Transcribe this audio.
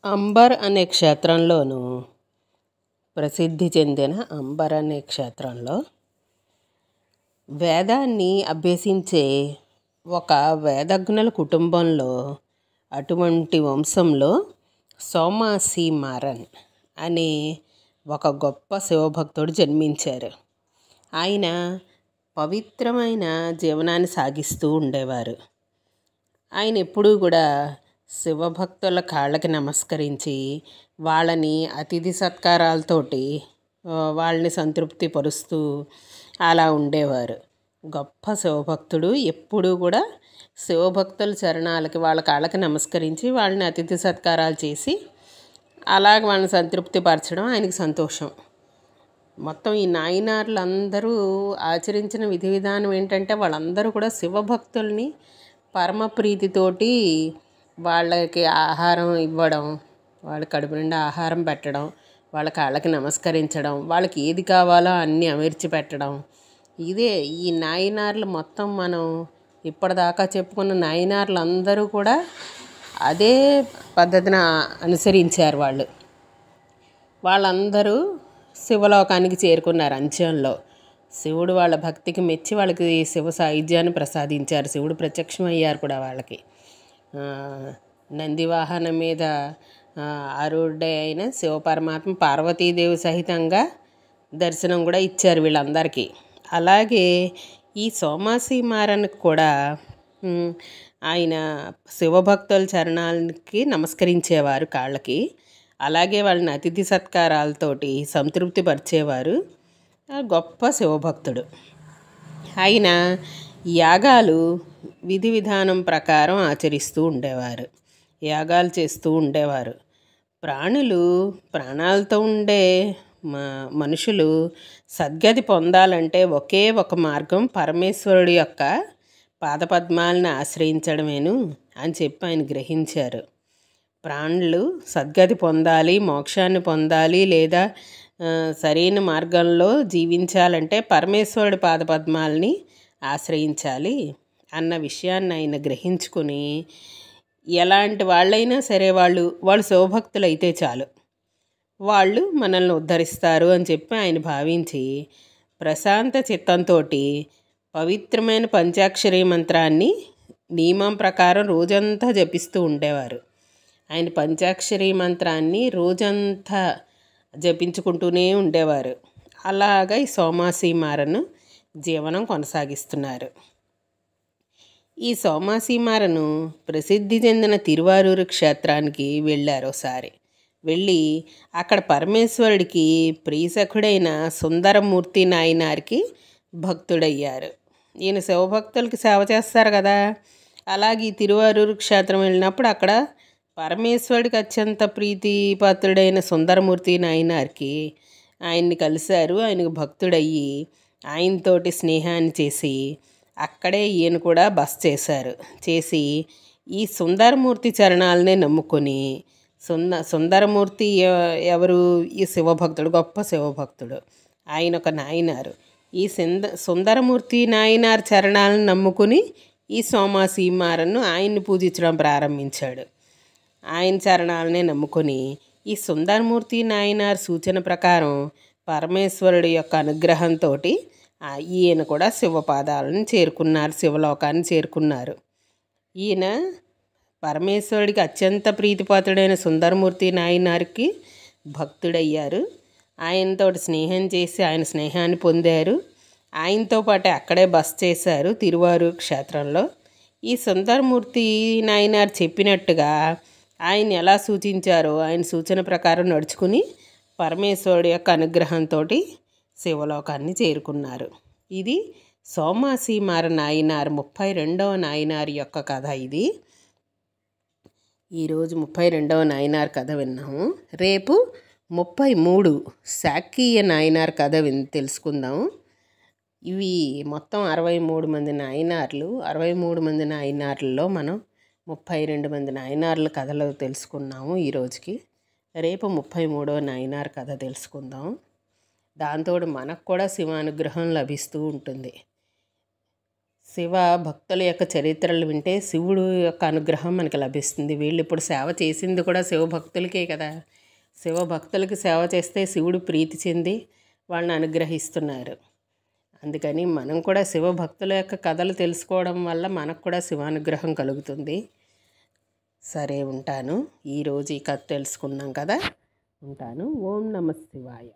Amber అనే క్షేత్రంలోను ప్రసిద్ధి చెందిన అంబర్ అనే క్షేత్రంలో వేదాన్ని అభ్యసించే ఒక వేదజ్ఞుల కుటుంబంలో అటువంటి వంశంలో సోమాసి మారన్ అనే ఒక గొప్ప శివభక్తుడు జన్మించారు. ఆయన పవిత్రమైన జీవనాన్ని సాగిస్తూ ఉండేవారు. ఆయన ఎప్పుడూ కూడా శివభక్తుల కాళ్ళకి నమస్కరించి వాళ్ళని అతిథి సత్కారాలతోటి వాళ్ళని సంతృప్తి పరుస్తూ అలా ఉండేవారు. గొప్ప శివభక్తుడు. ఎప్పుడూ కూడా శివభక్తుల చరణాలకి వాళ్ళ కాళ్ళకి నమస్కరించి వాళ్ళని అతిథి సత్కారాలు చేసి అలాగ వాళ్ళని సంతృప్తి పరచడం ఆయనకి సంతోషం. మొత్తం ఈ నాయనార్లు అందరూ ఆచరించిన విధి విధానం ఏంటంటే వాళ్ళందరూ కూడా శివభక్తుల్ని పరమ ప్రీతితోటి వాళ్ళకి ఆహారం ఇవ్వడం, వాళ్ళ కడుపు నిండా ఆహారం పెట్టడం, వాళ్ళ కాళ్ళకి నమస్కరించడం, వాళ్ళకి ఏది కావాలో అన్నీ అమర్చి పెట్టడం. ఇదే ఈ నాయనార్లు మొత్తం మనం ఇప్పటిదాకా చెప్పుకున్న నాయనార్లు అందరూ కూడా అదే పద్ధతిని అనుసరించారు. వాళ్ళందరూ శివలోకానికి చేరుకున్నారు. అంత్యంలో శివుడు వాళ్ళ భక్తికి మెచ్చి వాళ్ళకి శివ సాయుధ్యాన్ని ప్రసాదించారు. శివుడు ప్రత్యక్షమయ్యారు కూడా వాళ్ళకి. నందివాహనం మీద ఆరుడే అయిన శివపరమాత్మ పార్వతీదేవి సహితంగా దర్శనం కూడా ఇచ్చారు వీళ్ళందరికీ. అలాగే ఈ సోమాసి మారన్కి కూడా ఆయన శివభక్తుల చరణాలకి నమస్కరించేవారు కాళ్ళకి. అలాగే వాళ్ళని అతిథి సత్కారాలతోటి సంతృప్తి పరిచేవారు. గొప్ప శివభక్తుడు. ఆయన యాగాలు విధి విధానం ప్రకారం ఆచరిస్తూ ఉండేవారు. యాగాలు చేస్తూ ఉండేవారు. ప్రాణాలతో ఉండే మనుషులు సద్గతి పొందాలంటే ఒకే ఒక మార్గం పరమేశ్వరుడి యొక్క పాదపద్మాలను ఆశ్రయించడమేను అని చెప్పి ఆయన గ్రహించారు. ప్రాణులు సద్గతి పొందాలి, మోక్షాన్ని పొందాలి, లేదా సరైన మార్గంలో జీవించాలంటే పరమేశ్వరుడి పాదపద్మాలని ఆశ్రయించాలి అన్న విషయాన్ని ఆయన గ్రహించుకుని ఎలాంటి వాళ్ళైనా సరే వాళ్ళు శివభక్తులు అయితే చాలు, వాళ్ళు మనల్ని ఉద్ధరిస్తారు అని చెప్పి ఆయన భావించి ప్రశాంత చిత్తంతో పవిత్రమైన పంచాక్షరి మంత్రాన్ని నియమం ప్రకారం రోజంతా జపిస్తూ ఉండేవారు. ఆయన పంచాక్షరి మంత్రాన్ని రోజంతా జపించుకుంటూనే ఉండేవారు. అలాగా ఈ సోమాసి మారన్ జీవనం కొనసాగిస్తున్నారు. ఈ సోమాసి మారన్ ప్రసిద్ధి చెందిన తిరువారూరు క్షేత్రానికి వెళ్ళారు. ఒకసారి వెళ్ళి అక్కడ పరమేశ్వరుడికి ప్రియసఖుడైన సుందరమూర్తి నాయనారికి భక్తుడయ్యారు. ఈయన శివభక్తులకి సేవ చేస్తారు కదా. అలాగే ఈ తిరువారూరు క్షేత్రం వెళ్ళినప్పుడు అక్కడ పరమేశ్వరుడికి అత్యంత ప్రీతిపాత్రుడైన సుందరమూర్తి నాయనారికి ఆయన్ని కలిశారు. ఆయనకు భక్తుడయ్యి ఆయనతోటి స్నేహాన్ని చేసి అక్కడే ఈయన కూడా బస చేసి ఈ సుందరమూర్తి చరణాలనే నమ్ముకొని సుందరమూర్తి ఎవరు? ఈ శివభక్తుడు, గొప్ప శివభక్తుడు. ఆయన ఒక నాయనారు. ఈ సుందరమూర్తి నాయనార్ చరణాలను నమ్ముకుని ఈ సోమాసి మారన్ ఆయన్ని పూజించడం ప్రారంభించాడు. ఆయన చరణాలనే నమ్ముకొని ఈ సుందరమూర్తి నాయనార్ సూచన ప్రకారం పరమేశ్వరుడి యొక్క అనుగ్రహంతో ఈయన కూడా శివపాదాలను చేరుకున్నారు, శివలోకాన్ని చేరుకున్నారు. ఈయన పరమేశ్వరుడికి అత్యంత ప్రీతిపాత్రుడైన సుందరమూర్తి నాయనారికి భక్తుడయ్యారు. ఆయనతో స్నేహం చేసి ఆయన స్నేహాన్ని పొందారు. ఆయనతో పాటు అక్కడే బస చేశారు తిరువారూరు క్షేత్రంలో. ఈ సుందరమూర్తి నాయనార్ చెప్పినట్టుగా ఆయన ఎలా సూచించారో ఆయన సూచన ప్రకారం నడుచుకుని పరమేశ్వరుడి యొక్క అనుగ్రహంతో శివలోకాన్ని చేరుకున్నారు. ఇది సోమాసి మారన్ నాయనార్ 32వ నాయనార్ యొక్క కథ. ఇది ఈరోజు 32వ నాయనార్ కథ విన్నాము. రేపు 33 శాక్యయ నాయనార్ కథ తెలుసుకుందాము. ఇవి మొత్తం 63 మంది నాయనార్లు. 63 మంది నాయనార్లలో మనం 32 మంది నాయనార్ల కథలు తెలుసుకున్నాము ఈరోజుకి. రేపు 33వ నాయనార్ కథ తెలుసుకుందాం. దాంతో మనకు కూడా శివానుగ్రహం లభిస్తూ ఉంటుంది. శివ భక్తుల యొక్క చరిత్రలు వింటే శివుడు యొక్క అనుగ్రహం మనకి లభిస్తుంది. వీళ్ళు ఇప్పుడు సేవ చేసింది కూడా శివభక్తులకే కదా. శివభక్తులకి సేవ చేస్తే శివుడు ప్రీతి చెంది వాళ్ళని అనుగ్రహిస్తున్నారు. అందుకని మనం కూడా శివభక్తుల యొక్క కథలు తెలుసుకోవడం వల్ల మనకు కూడా శివానుగ్రహం కలుగుతుంది. సరే ఉంటాను. ఈరోజు ఈ కథ తెలుసుకున్నాం కదా, ఉంటాను. ఓం నమః శివాయ.